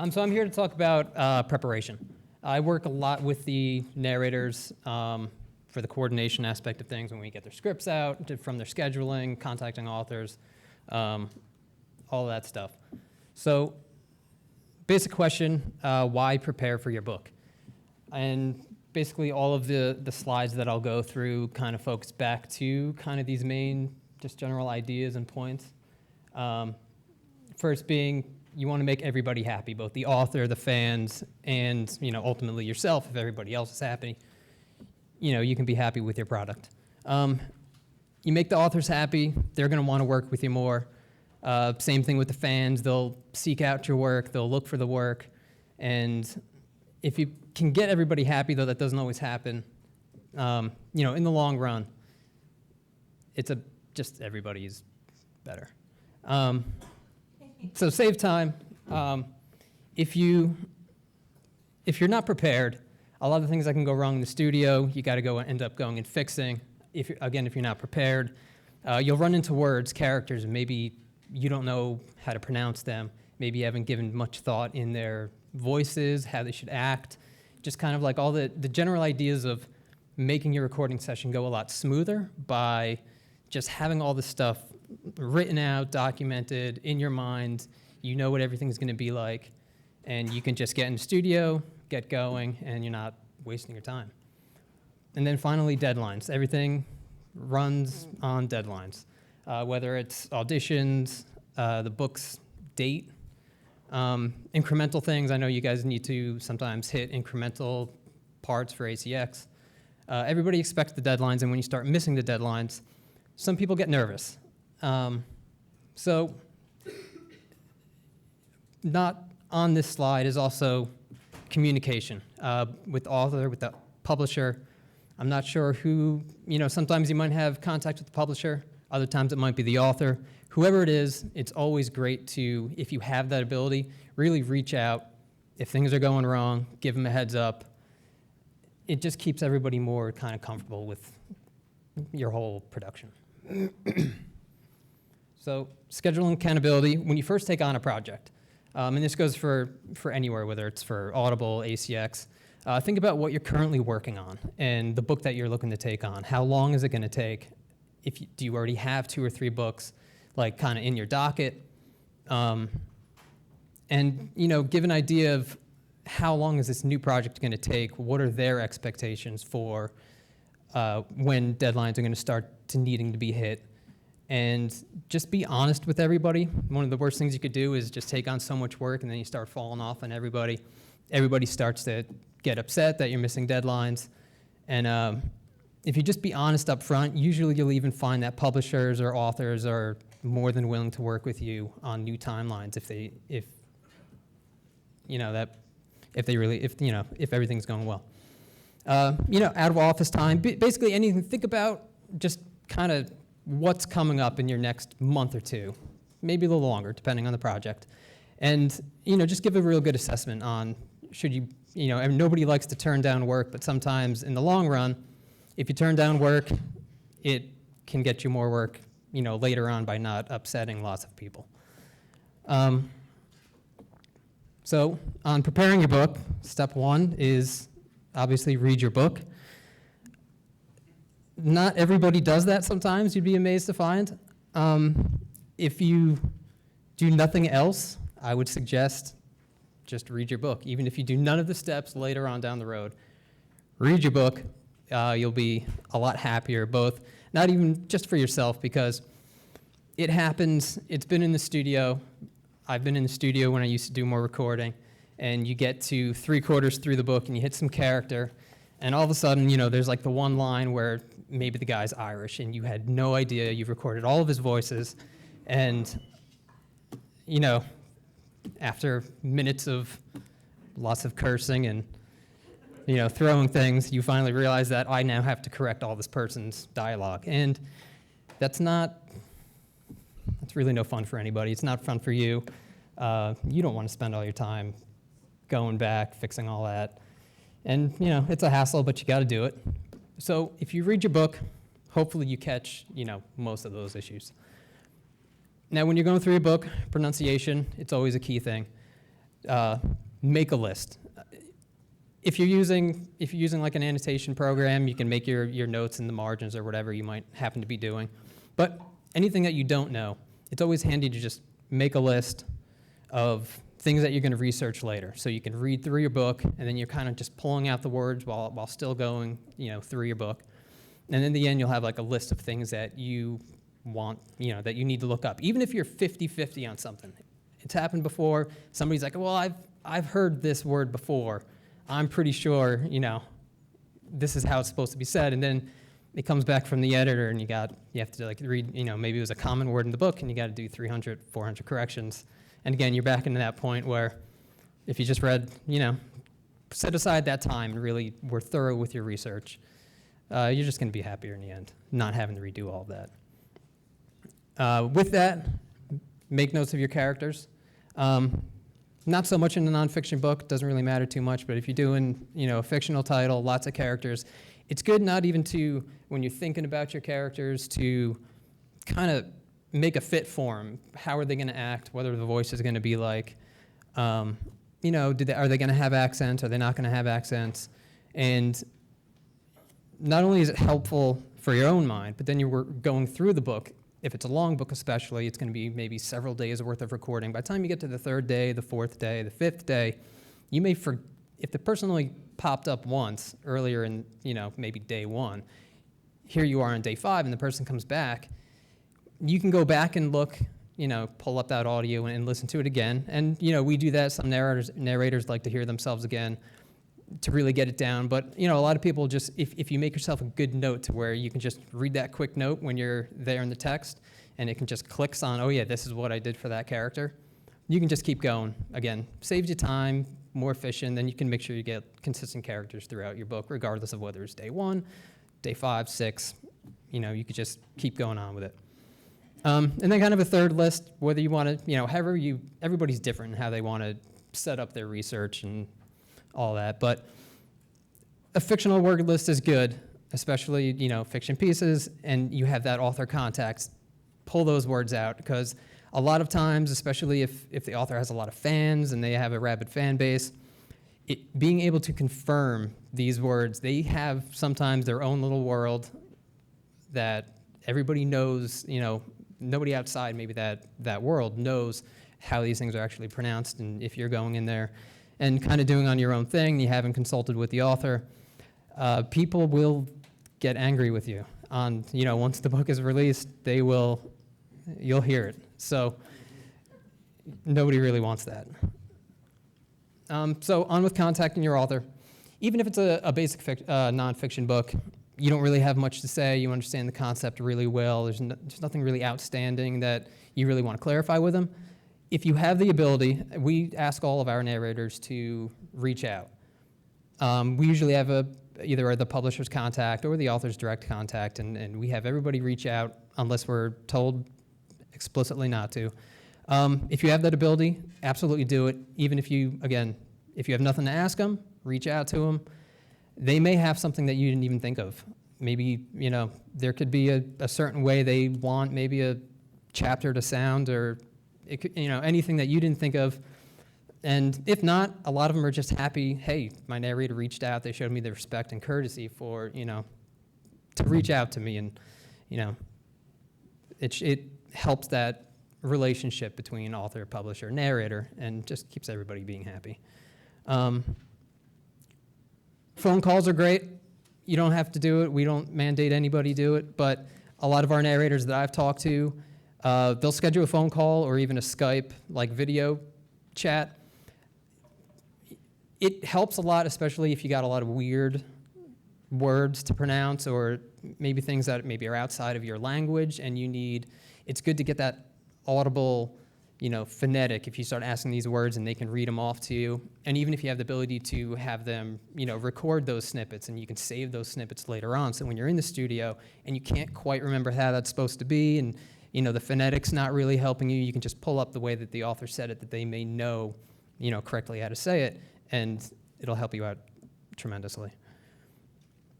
So I'm here to talk about preparation. I work a lot with the narrators for the coordination aspect of things when we get their scripts out, from their scheduling, contacting authors, all that stuff. So basic question, why prepare for your book? And basically all of the slides that I'll go through kind of focus back to kind of these main just general ideas and points. First being, you want to make everybody happy, both the author, the fans, and ultimately yourself. If everybody else is happy, you can be happy with your product. You make the authors happy, they're going to want to work with you more. Same thing with the fans. They'll seek out your work, they'll look for the work, and if you can get everybody happy, though that doesn't always happen, in the long run, just everybody's better. So save time. If you're not prepared, a lot of things that can go wrong in the studio, you got to go end up going and fixing. If you're not prepared, you'll run into words, characters, and maybe you don't know how to pronounce them. Maybe you haven't given much thought in their voices, how they should act. Just kind of like all the general ideas of making your recording session go a lot smoother by just having all this stuff written out, documented in your mind. You know what everything's going to be like, and you can just get in the studio, get going, and you're not wasting your time. And then finally, deadlines. Everything runs on deadlines, whether it's auditions, the book's date, incremental things. I know you guys need to sometimes hit incremental parts for ACX. Everybody expects the deadlines, and when you start missing the deadlines, some people get nervous. So not on this slide is also communication with the author, with the publisher. I'm not sure who, sometimes you might have contact with the publisher, other times it might be the author. Whoever it is, it's always great to, if you have that ability, really reach out. If things are going wrong, give them a heads up. It just keeps everybody more kind of comfortable with your whole production. So scheduling accountability, when you first take on a project, and this goes for anywhere, whether it's for Audible, ACX, think about what you're currently working on and the book that you're looking to take on. How long is it going to take? Do you already have 2 or 3 books, like kind of in your docket? And give an idea of how long is this new project going to take? What are their expectations for when deadlines are going to start to needing to be hit? And just be honest with everybody. One of the worst things you could do is just take on so much work and then you start falling off on everybody. Everybody starts to get upset that you're missing deadlines. And if you just be honest up front, usually you'll even find that publishers or authors are more than willing to work with you on new timelines if everything's going well. Out of office time, basically anything. Think about just kind of what's coming up in your next month or 2, maybe a little longer, depending on the project. And, just give a real good assessment on should you, and nobody likes to turn down work, but sometimes in the long run, if you turn down work, it can get you more work, later on by not upsetting lots of people. So on preparing your book, step 1 is obviously read your book. Not everybody does that sometimes, you'd be amazed to find. If you do nothing else, I would suggest just read your book. Even if you do none of the steps later on down the road, read your book. You'll be a lot happier, both, not even just for yourself, because it happens, it's been in the studio. I've been in the studio when I used to do more recording, and you get to 3/4 through the book and you hit some character, and all of a sudden, there's like the one line where maybe the guy's Irish and you had no idea. You've recorded all of his voices, and after minutes of lots of cursing and throwing things, you finally realize that I now have to correct all this person's dialogue, and that's really no fun for anybody. It's not fun for you. You don't want to spend all your time going back, fixing all that. And, it's a hassle, but you got to do it. So if you read your book, hopefully you catch, most of those issues. Now, when you're going through your book, pronunciation, it's always a key thing. make a list. If you're using like an annotation program, you can make your notes in the margins or whatever you might happen to be doing. But anything that you don't know, it's always handy to just make a list of things that you're going to research later. So you can read through your book, and then you're kind of just pulling out the words while still going, through your book. And in the end, you'll have like a list of things that you want, that you need to look up. Even if you're 50-50 on something. It's happened before. Somebody's like, well, I've heard this word before. I'm pretty sure, this is how it's supposed to be said. And then it comes back from the editor, and you have to like read, maybe it was a common word in the book, and you got to do 300, 400 corrections. And again, you're back into that point where if you just read, set aside that time and really were thorough with your research, you're just going to be happier in the end, not having to redo all of that. With that, make notes of your characters. Not so much in a nonfiction book, doesn't really matter too much, but if you're doing, a fictional title, lots of characters, it's good not even to, when you're thinking about your characters, to kind of make a fit for them. How are they going to act? What are the voices going to be like? Are they going to have accents? Are they not going to have accents? And not only is it helpful for your own mind, but then you're going through the book. If it's a long book especially, it's going to be maybe several days worth of recording. By the time you get to the third day, the fourth day, the fifth day, you may if the person only popped up once earlier in, maybe day one, here you are on day 5 and the person comes back, you can go back and look, pull up that audio and listen to it again. And, we do that. Some narrators like to hear themselves again to really get it down. But, a lot of people just, if you make yourself a good note to where you can just read that quick note when you're there in the text, and it can just clicks on, oh yeah, this is what I did for that character, you can just keep going. Again, saves you time, more efficient, then you can make sure you get consistent characters throughout your book, regardless of whether it's day 1, day 5, 6, you could just keep going on with it. And then kind of a third list, whether you want to, everybody's different in how they want to set up their research and all that, but a fictional word list is good, especially, fiction pieces, and you have that author contacts. Pull those words out, because a lot of times, especially if the author has a lot of fans and they have a rabid fan base, being able to confirm these words, they have sometimes their own little world that everybody knows, nobody outside maybe that world knows how these things are actually pronounced. And if you're going in there and kind of doing on your own thing, you haven't consulted with the author, people will get angry with you on, once the book is released, you'll hear it. So nobody really wants that. So on with contacting your author. Even if it's a basic nonfiction book, you don't really have much to say, you understand the concept really well, there's nothing really outstanding that you really want to clarify with them. If you have the ability, we ask all of our narrators to reach out. We usually have either the publisher's contact or the author's direct contact, and we have everybody reach out unless we're told explicitly not to. If you have that ability, absolutely do it. Even if you have nothing to ask them, reach out to them. They may have something that you didn't even think of. Maybe, there could be a certain way they want maybe a chapter to sound, or it could, anything that you didn't think of. And if not, a lot of them are just happy, hey, my narrator reached out, they showed me the respect and courtesy for, to reach out to me. And, it helps that relationship between author, publisher, narrator, and just keeps everybody being happy. Phone calls are great. You don't have to do it. We don't mandate anybody do it, but a lot of our narrators that I've talked to, they'll schedule a phone call or even a Skype, like video chat. It helps a lot, especially if you got a lot of weird words to pronounce, or maybe things that maybe are outside of your language, and it's good to get that audible, phonetic, if you start asking these words and they can read them off to you. And even if you have the ability to have them, record those snippets, and you can save those snippets later on. So when you're in the studio and you can't quite remember how that's supposed to be, and, the phonetic's not really helping you, you can just pull up the way that the author said it, that they may know, correctly how to say it, and it'll help you out tremendously.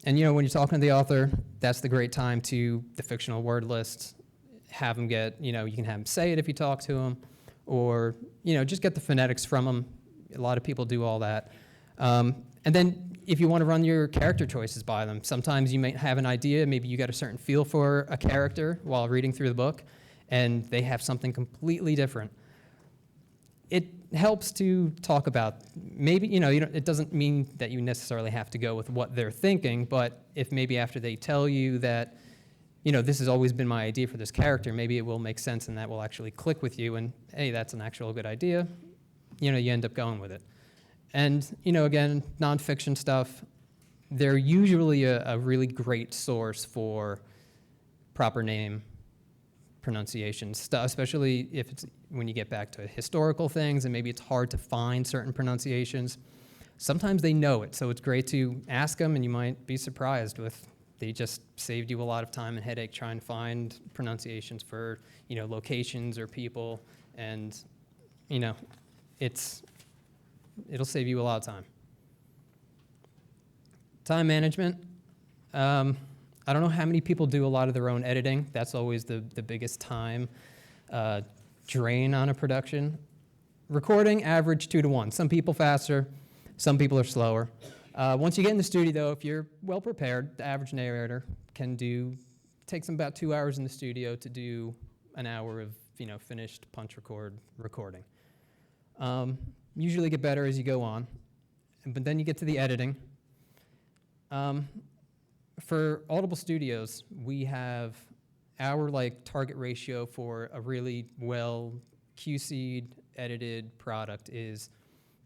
And, when you're talking to the author, that's the great time to the fictional word list. Have them get, you can have them say it if you talk to them, or, just get the phonetics from them. A lot of people do all that. And then if you want to run your character choices by them, sometimes you might have an idea, maybe you got a certain feel for a character while reading through the book, and they have something completely different. It helps to talk about, maybe, it doesn't mean that you necessarily have to go with what they're thinking, but if maybe after they tell you that, this has always been my idea for this character, maybe it will make sense and that will actually click with you, and hey, that's an actual good idea, you end up going with it. And, again, nonfiction stuff, they're usually a really great source for proper name pronunciation stuff, especially if it's when you get back to historical things and maybe it's hard to find certain pronunciations. Sometimes they know it, so it's great to ask them, and you might be surprised with they just saved you a lot of time and headache trying to find pronunciations for, locations or people, and, it'll save you a lot of time. Time management. I don't know how many people do a lot of their own editing. That's always the biggest time drain on a production. Recording, average 2 to 1. Some people faster, some people are slower. Once you get in the studio, though, if you're well prepared, the average narrator takes them about 2 hours in the studio to do an hour of finished punch recording. Usually get better as you go on, but then you get to the editing. For Audible Studios, we have our target ratio for a really well QC'd, edited product is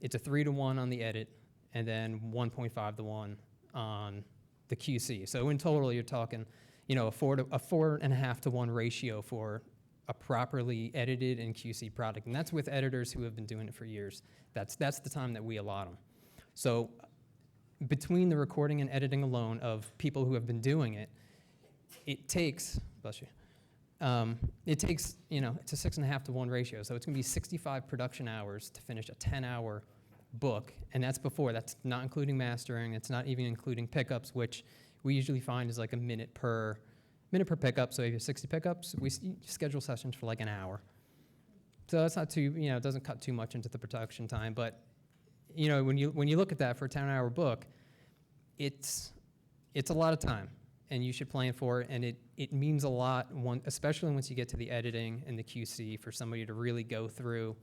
it's a 3 to 1 on the edit, and then 1.5 to 1 on the QC. So in total, you're talking, a 4.5 to 1 ratio for a properly edited and QC product, and that's with editors who have been doing it for years. That's the time that we allot them. So between the recording and editing alone of people who have been doing it, it takes, bless you, it's a 6.5 to 1 ratio, so it's going to be 65 production hours to finish a 10-hour book, and that's not including mastering, it's not even including pickups, which we usually find is like a minute per pickup. So if you have 60 pickups, we schedule sessions for an hour. So it's not too, it doesn't cut too much into the production time, but when you look at that for a 10-hour book, it's a lot of time, and you should plan for it, and it means a lot, especially once you get to the editing and the QC, for somebody to really go through.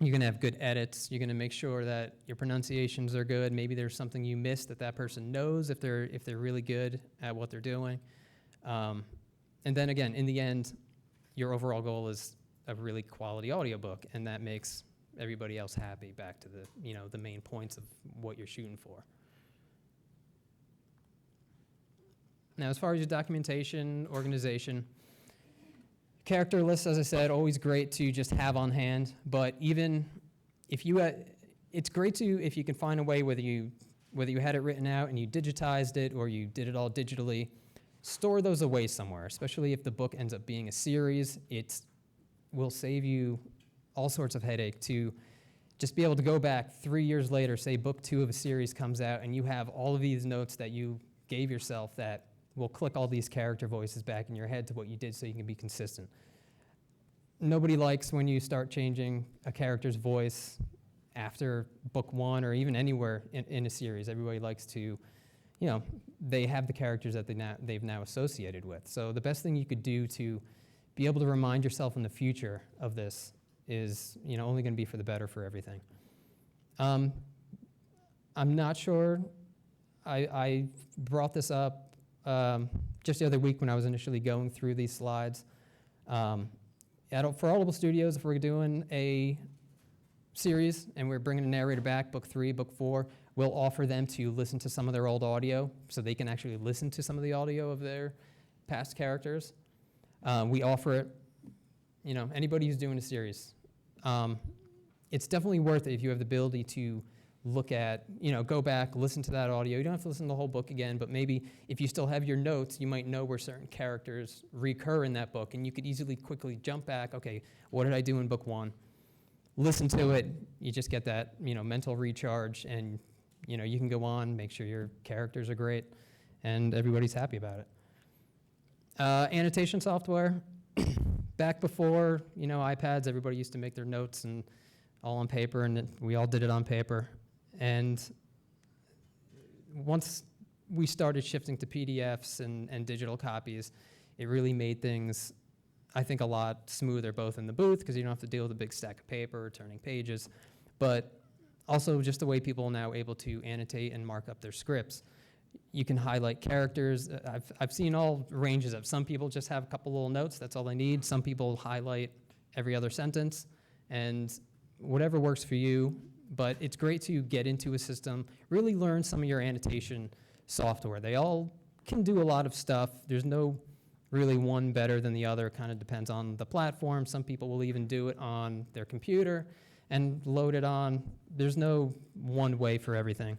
You're going to have good edits. You're going to make sure that your pronunciations are good. Maybe there's something you missed that person knows if they're really good at what they're doing. And then again, in the end, your overall goal is a really quality audiobook, and that makes everybody else happy, back to the main points of what you're shooting for. Now, as far as your documentation, organization, character lists, as I said, always great to just have on hand, but even if it's great if you can find a way, whether you had it written out and you digitized it or you did it all digitally, store those away somewhere, especially if the book ends up being a series. It will save you all sorts of headache to just be able to go back 3 years later, say book 2 of a series comes out, and you have all of these notes that you gave yourself that will click all these character voices back in your head to what you did, so you can be consistent. Nobody likes when you start changing a character's voice after book 1 or even anywhere in a series. Everybody likes to, they have the characters that they've now associated with. So the best thing you could do to be able to remind yourself in the future of this is, only going to be for the better for everything. I'm not sure. I brought this up just the other week when I was initially going through these slides. For Audible Studios, if we're doing a series and we're bringing a narrator back, book 3, book 4, we'll offer them to listen to some of their old audio so they can actually listen to some of the audio of their past characters. We offer it, anybody who's doing a series. It's definitely worth it if you have the ability to look at, go back, listen to that audio. You don't have to listen to the whole book again, but maybe if you still have your notes, you might know where certain characters recur in that book, and you could easily quickly jump back, okay, what did I do in book 1? Listen to it, you just get that, mental recharge, and, you can go on, make sure your characters are great, and everybody's happy about it. Annotation software, back before, iPads, everybody used to make their notes and all on paper, and we all did it on paper. And once we started shifting to PDFs and digital copies, it really made things, I think, a lot smoother, both in the booth, because you don't have to deal with a big stack of paper or turning pages, but also just the way people are now able to annotate and mark up their scripts. You can highlight characters. I've seen all ranges of, some people just have a couple little notes, that's all they need. Some people highlight every other sentence, and whatever works for you. But it's great to get into a system, really learn some of your annotation software. They all can do a lot of stuff. There's no really one better than the other. It kind of depends on the platform. Some people will even do it on their computer and load it on. There's no one way for everything.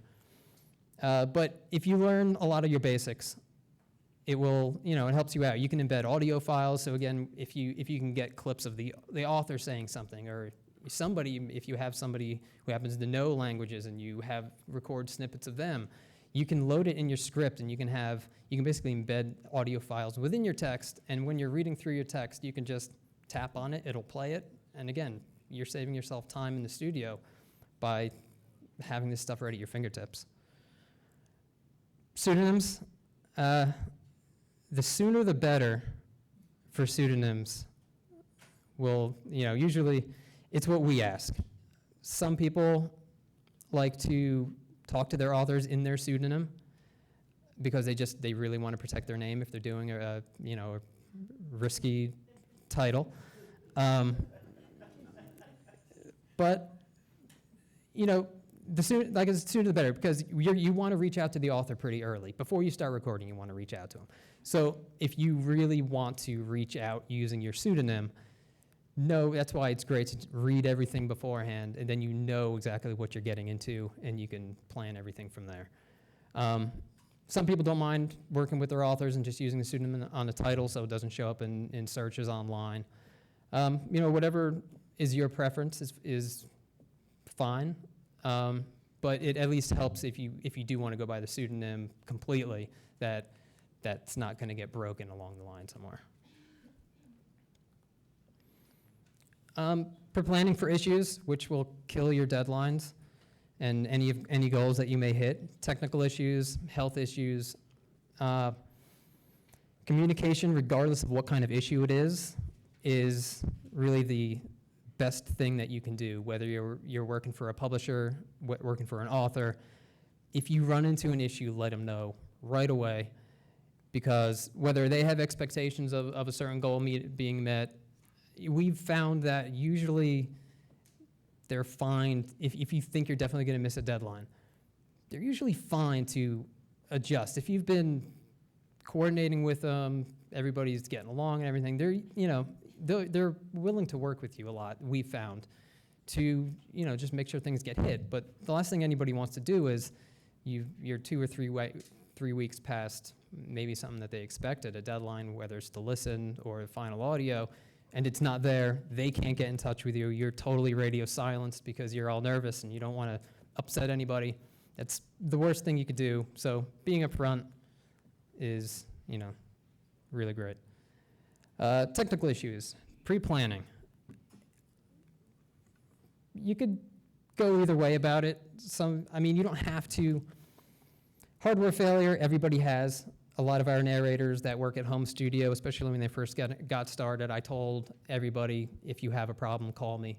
But if you learn a lot of your basics, it will, it helps you out. You can embed audio files. So again, if you can get clips of the author saying something, or if you have somebody who happens to know languages and you record snippets of them, you can load it in your script, and you can basically embed audio files within your text. And when you're reading through your text, you can just tap on it, it'll play it. And again, you're saving yourself time in the studio by having this stuff right at your fingertips. Pseudonyms, the sooner the better for pseudonyms will, usually it's what we ask. Some people like to talk to their authors in their pseudonym because they really want to protect their name if they're doing a risky title. But, the sooner the better, because you want to reach out to the author pretty early. Before you start recording, you want to reach out to them. So if you really want to reach out using your pseudonym, that's why it's great to read everything beforehand, and then you know exactly what you're getting into, and you can plan everything from there. Some people don't mind working with their authors and just using the pseudonym on the title so it doesn't show up in searches online. Whatever is your preference is fine, but it at least helps if you do want to go by the pseudonym completely, that's not going to get broken along the line somewhere. For planning for issues, which will kill your deadlines and any goals that you may hit, technical issues, health issues, communication, regardless of what kind of issue it is really the best thing that you can do, whether you're working for a publisher, working for an author. If you run into an issue, let them know right away, because whether they have expectations of a certain goal being met, we've found that usually they're fine. If you think you're definitely going to miss a deadline, they're usually fine to adjust. If you've been coordinating with them, everybody's getting along and everything, they're willing to work with you a lot, we've found, to just make sure things get hit. But the last thing anybody wants to do is you're 2 or 3 weeks past maybe something that they expected, a deadline, whether it's to listen or final audio, and it's not there, they can't get in touch with you, you're totally radio silenced because you're all nervous and you don't want to upset anybody. That's the worst thing you could do. So being upfront is, really great. Technical issues, pre-planning. You could go either way about it. You don't have to. Hardware failure, everybody has. A lot of our narrators that work at home studio, especially when they first got started, I told everybody, if you have a problem, call me.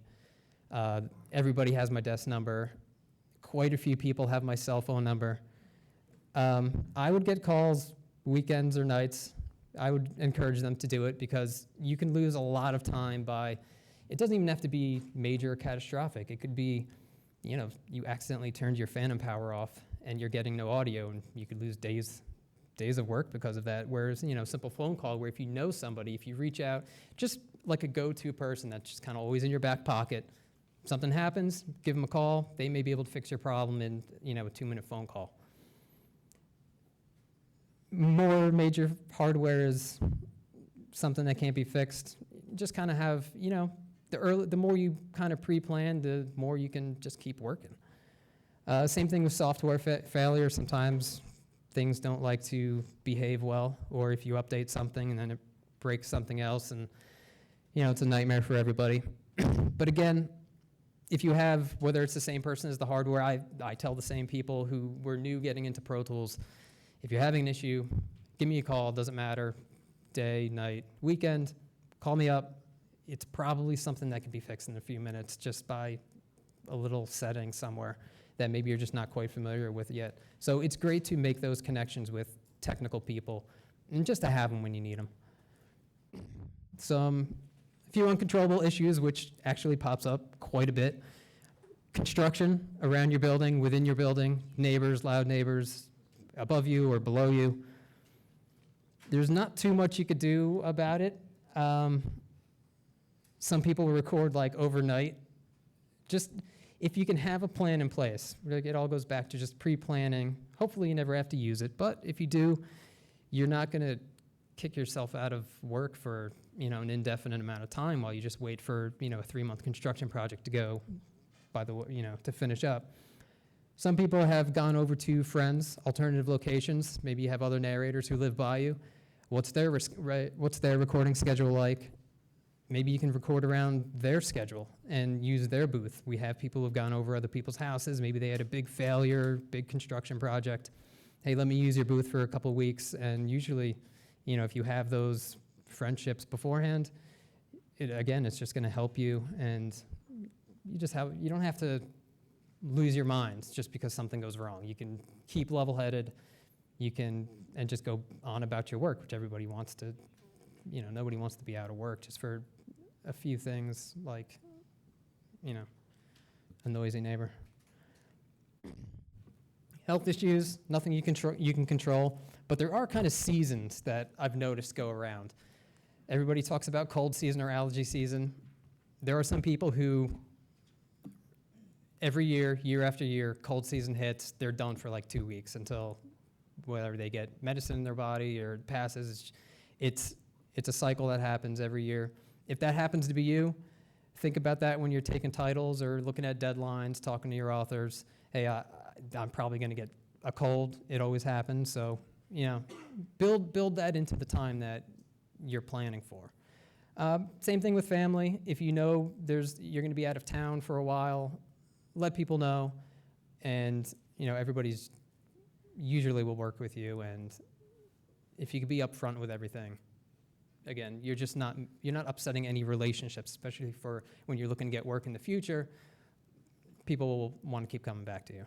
Everybody has my desk number. Quite a few people have my cell phone number. I would get calls weekends or nights. I would encourage them to do it because you can lose a lot of time it doesn't even have to be major or catastrophic. It could be, you accidentally turned your phantom power off and you're getting no audio, and you could lose days of work because of that. Whereas, simple phone call where if you know somebody, if you reach out, just like a go-to person that's just kind of always in your back pocket, something happens, give them a call. They may be able to fix your problem in, a 2-minute phone call. More major hardware is something that can't be fixed. Just kind of have, the more you kind of pre-plan, the more you can just keep working. Same thing with software failure. Sometimes things don't like to behave well, or if you update something and then it breaks something else, and it's a nightmare for everybody. But again, if you have, whether it's the same person as the hardware, I tell the same people who were new getting into Pro Tools, if you're having an issue, give me a call, doesn't matter, day, night, weekend, call me up. It's probably something that can be fixed in a few minutes just by a little setting somewhere that maybe you're just not quite familiar with yet. So it's great to make those connections with technical people and just to have them when you need them. A few uncontrollable issues, which actually pops up quite a bit. Construction around your building, within your building, neighbors, loud neighbors, above you or below you. There's not too much you could do about it. Some people record like overnight. Just if you can have a plan in place, it all goes back to just pre-planning. Hopefully you never have to use it, but if you do, you're not going to kick yourself out of work for an indefinite amount of time while you just wait for a 3-month construction project to go to finish up. Some people have gone over to friends, alternative locations. Maybe you have other narrators who live by you. What's their recording schedule like? Maybe you can record around their schedule and use their booth. We have people who've gone over other people's houses. Maybe they had a big failure, big construction project. Hey, let me use your booth for a couple weeks. And usually, if you have those friendships beforehand, it's just going to help you. And you don't have to lose your minds just because something goes wrong. You can keep level-headed. And just go on about your work, which everybody wants to. Nobody wants to be out of work just for a few things like, a noisy neighbor. Health issues, nothing you can control, but there are kind of seasons that I've noticed go around. Everybody talks about cold season or allergy season. There are some people who every year after year, cold season hits, they're done for like 2 weeks until whether they get medicine in their body or it passes. It's a cycle that happens every year. If that happens to be you, think about that when you're taking titles or looking at deadlines, talking to your authors. Hey, I'm probably going to get a cold. It always happens. So, build that into the time that you're planning for. Same thing with family. If you're going to be out of town for a while, let people know. And, everybody's usually will work with you. And if you could be upfront with everything, again, you're not upsetting any relationships, especially for when you're looking to get work in the future. People will want to keep coming back to you.